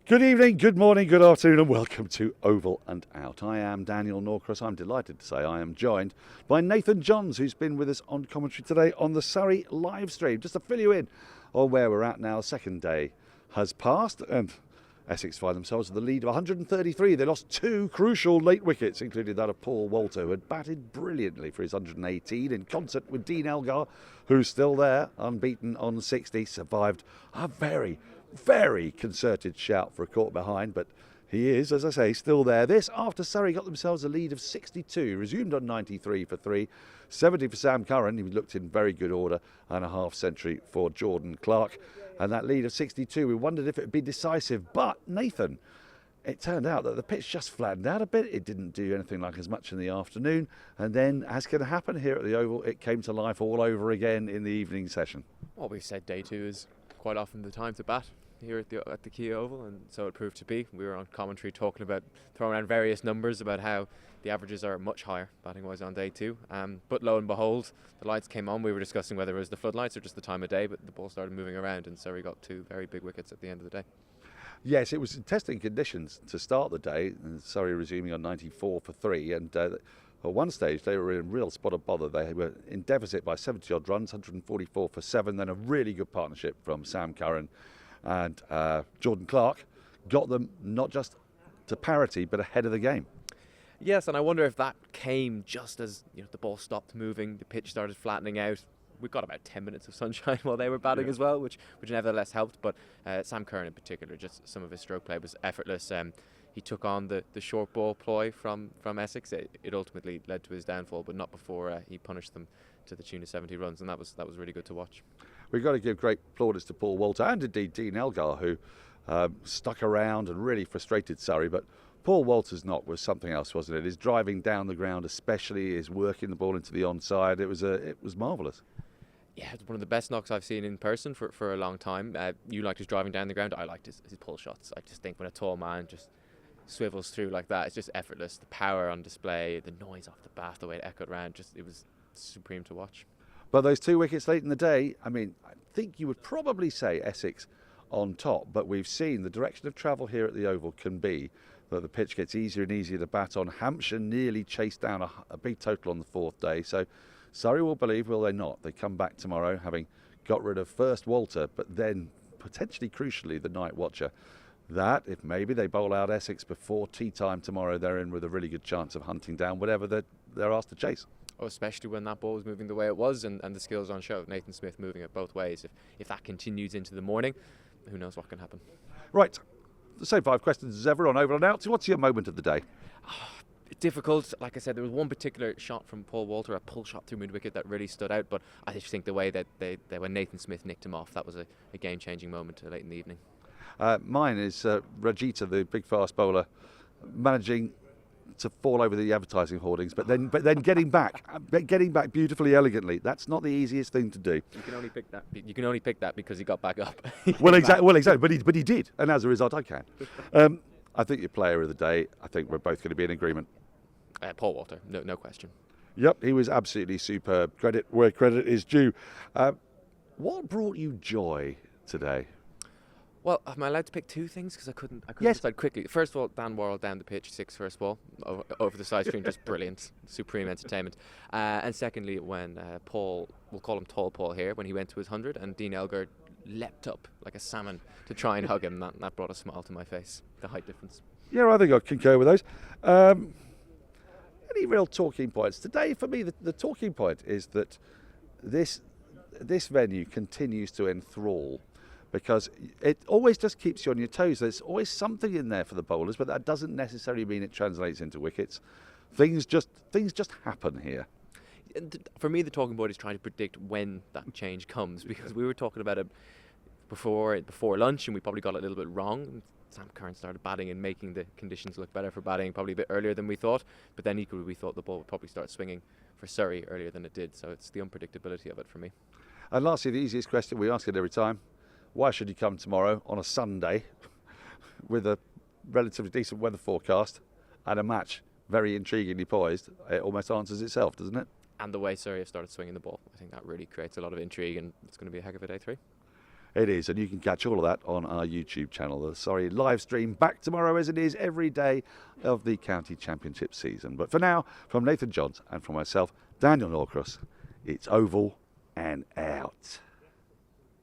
Good evening, good morning, good afternoon, and welcome to Oval and Out. I am Daniel Norcross. I'm delighted to say I am joined by Nathan Johns, who's been with us on commentary today on the Surrey live stream. Just to fill you in on where we're at now, second day has passed, and Essex find themselves with the lead of 133. They lost two crucial late wickets, including that of Paul Walter, who had batted brilliantly for his 118 in concert with Dean Elgar, who's still there, unbeaten on 60, survived a very concerted shout for a caught behind, but he is, as I say, still there. This after Surrey got themselves a lead of 62, resumed on 93 for 3, 70 for Sam Curran, he looked in very good order, and a half century for Jordan Clark. And that lead of 62, we wondered if it would be decisive, but Nathan, it turned out that the pitch just flattened out a bit. It didn't do anything like as much in the afternoon, and then, as can happen here at the Oval, it came to life all over again in the evening session. Well, we've said day two is quite often the time to bat here at the Key Oval, and so it proved to be. We were on commentary throwing around various numbers about how the averages are much higher batting-wise on day two. But lo and behold, the lights came on. We were discussing whether it was the floodlights or just the time of day, but the ball started moving around, and Surrey got two very big wickets at the end of the day. Yes, it was testing conditions to start the day, and Surrey resuming on 94 for 3, and at one stage they were in real spot of bother. They were in deficit by 70 odd runs, 144 for 7, then a really good partnership from Sam Curran and Jordan Clark got them not just to parity but ahead of the game. Yes, and I wonder if that came just as the ball stopped moving, the pitch started flattening out. We got about 10 minutes of sunshine while they were batting as well, which nevertheless helped. But Sam Curran in particular, just some of his stroke play was effortless. He took on the short ball ploy from Essex. It ultimately led to his downfall, but not before he punished them to the tune of 70 runs, and that was really good to watch. We've got to give great plaudits to Paul Walter and indeed Dean Elgar, who stuck around and really frustrated Surrey. But Paul Walter's knock was something else, wasn't it? His driving down the ground, especially his working the ball into the onside, it was marvellous. Yeah, it's one of the best knocks I've seen in person for a long time. You liked his driving down the ground. I liked his pull shots. I just think when a tall man just swivels through like that, it's just effortless. The power on display, the noise off the bat, the way it echoed around, it was supreme to watch. But those two wickets late in the day, I mean, I think you would probably say Essex on top, but we've seen the direction of travel here at the Oval can be that the pitch gets easier and easier to bat on. Hampshire nearly chased down a big total on the fourth day, so Surrey will believe, will they not? They come back tomorrow having got rid of first Walter, but then potentially crucially the night watcher. That, if maybe they bowl out Essex before tea time tomorrow, they're in with a really good chance of hunting down whatever they're asked to chase. Oh, especially when that ball was moving the way it was and the skills on show. Nathan Smith moving it both ways. If that continues into the morning, who knows what can happen. Right, the same 5 questions as ever on Oval and Out. So what's your moment of the day? Difficult. Like I said, there was one particular shot from Paul Walter, a pull shot through mid-wicket that really stood out, but I just think the way that when Nathan Smith nicked him off, that was a game-changing moment late in the evening. Mine is Rajita, the big fast bowler, managing to fall over the advertising hoardings, but then getting back beautifully, elegantly. That's not the easiest thing to do. You can only pick that because he got back up. Well, exactly. But he did, and as a result, I can. I think your player of the day. I think we're both going to be in agreement. Paul Walter, no question. Yep, he was absolutely superb. Credit where credit is due. What brought you joy today? Well, am I allowed to pick two things? Because I couldn't Yes. decide quickly. First of all, Dan Worrell down the pitch, 6 first ball, over the side screen, just brilliant, supreme entertainment. And secondly, when Paul, we'll call him Tall Paul here, when he went to his 100 and Dean Elgar leapt up like a salmon to try and hug him, that brought a smile to my face, the height difference. Yeah, I think I concur with those. Any real talking points? Today, for me, the talking point is that this venue continues to enthrall, because it always just keeps you on your toes. There's always something in there for the bowlers, but that doesn't necessarily mean it translates into wickets. Things just happen here. For me, the talking point is trying to predict when that change comes, because we were talking about it before lunch, and we probably got it a little bit wrong. Sam Curran started batting and making the conditions look better for batting probably a bit earlier than we thought, but then equally we thought the ball would probably start swinging for Surrey earlier than it did, so it's the unpredictability of it for me. And lastly, the easiest question, we ask it every time: why should you come tomorrow on a Sunday with a relatively decent weather forecast and a match very intriguingly poised? It almost answers itself, doesn't it? And the way Surrey have started swinging the ball, I think that really creates a lot of intrigue, and it's going to be a heck of a day 3. It is, and you can catch all of that on our YouTube channel. The Surrey live stream back tomorrow, as it is every day of the county championship season. But for now, from Nathan Johns and from myself, Daniel Norcross, it's Oval and out.